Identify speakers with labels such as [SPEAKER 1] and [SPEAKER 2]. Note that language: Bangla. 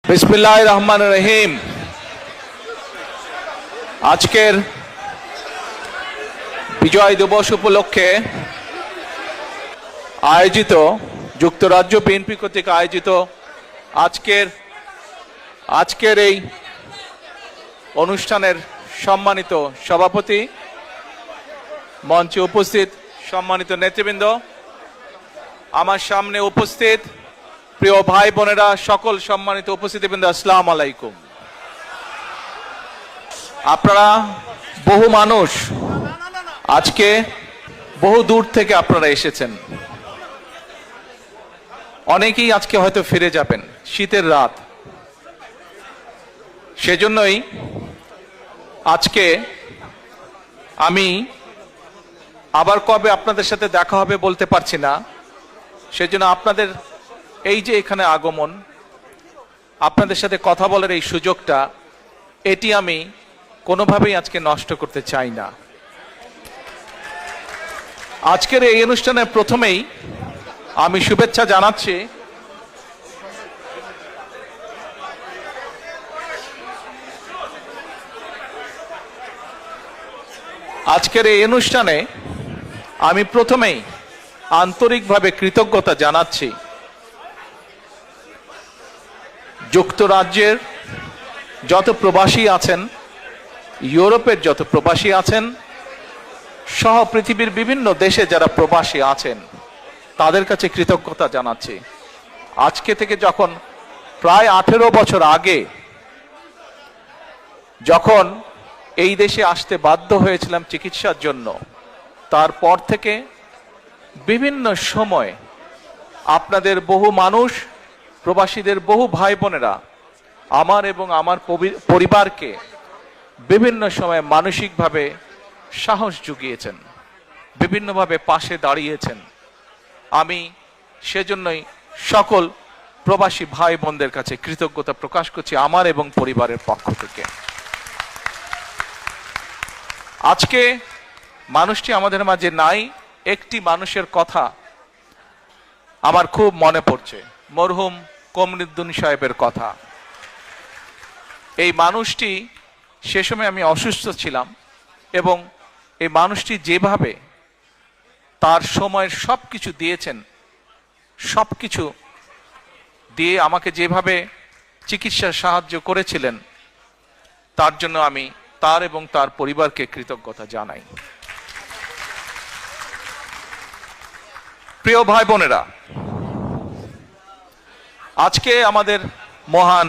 [SPEAKER 1] বিসমিল্লাহির রহমানির রহিম। আজকের বিজয় দিবস উপলক্ষে আয়োজিত যুক্তরাজ্য বিএনপি কর্তৃক আয়োজিত আজকের এই অনুষ্ঠানের সম্মানিত সভাপতি, মঞ্চে উপস্থিত সম্মানিত নেতৃবৃন্দ, আমার সামনে উপস্থিত প্রিয় ভাই বোনেরা, সকল সম্মানিত উপস্থিতিবৃন্দ, আসসালামু আলাইকুম। আপনারা বহু মানুষ আজকে বহু দূর থেকে আপনারা এসেছেন। অনেকেই আজকে হয়তো ফিরে যাবেন, শীতের রাত। সেজন্যই আজকে আমি আবার কবে আপনাদের সাথে দেখা হবে বলতে পারছি না। সেজন্য আপনাদের এই যে এখানে আগমন, আপনাদের সাথে কথা বলার এই সুযোগটা, এটি আমি কোনোভাবেই আজকে নষ্ট করতে চাই না। আজকের এই অনুষ্ঠানের প্রথমেই আমি শুভেচ্ছা জানাচ্ছি আজকের এই অনুষ্ঠানে আমি প্রথমেই আন্তরিকভাবে কৃতজ্ঞতা জানাচ্ছি যুক্তরাজ্যের যত প্রবাসী আছেন, ইউরোপের যত প্রবাসী আছেন, সহ পৃথিবীর বিভিন্ন দেশে যারা প্রবাসী আছেন, তাদের কাছে কৃতজ্ঞতা জানাচ্ছি। আজকে থেকে যখন প্রায় 18 বছর আগে যখন এই দেশে আসতে বাধ্য হয়েছিলাম চিকিৎসার জন্য, তারপর থেকে বিভিন্ন সময় আপনাদের বহু মানুষ, প্রবাসীদের বহু ভাই বোনেরা আমার এবং আমার পরিবারকে বিভিন্ন সময় মানসিকভাবে সাহস জুগিয়েছেন, বিভিন্নভাবে পাশে দাঁড়িয়েছেন। আমি সেজন্যই সকল প্রবাসী ভাই বোনদের কাছে কৃতজ্ঞতা প্রকাশ করছি আমার এবং পরিবারের পক্ষ থেকে। আজকে মানুষটি আমাদের মাঝে নাই, একটি মানুষের কথা আমার খুব মনে পড়ছে, মরহুম কমরুদ্দিন সাহেবের কথা। এই মানুষটি, সে সময় আমি অসুস্থ ছিলাম, এবং এই মানুষটি যেভাবে তার সময়ের সবকিছু দিয়েছেন, সবকিছু দিয়ে আমাকে যেভাবে চিকিৎসার সাহায্য করেছিলেন, তার জন্য আমি তার এবং তার পরিবারকে কৃতজ্ঞতা জানাই। প্রিয় ভাই বোনেরা, আজকে আমাদের মহান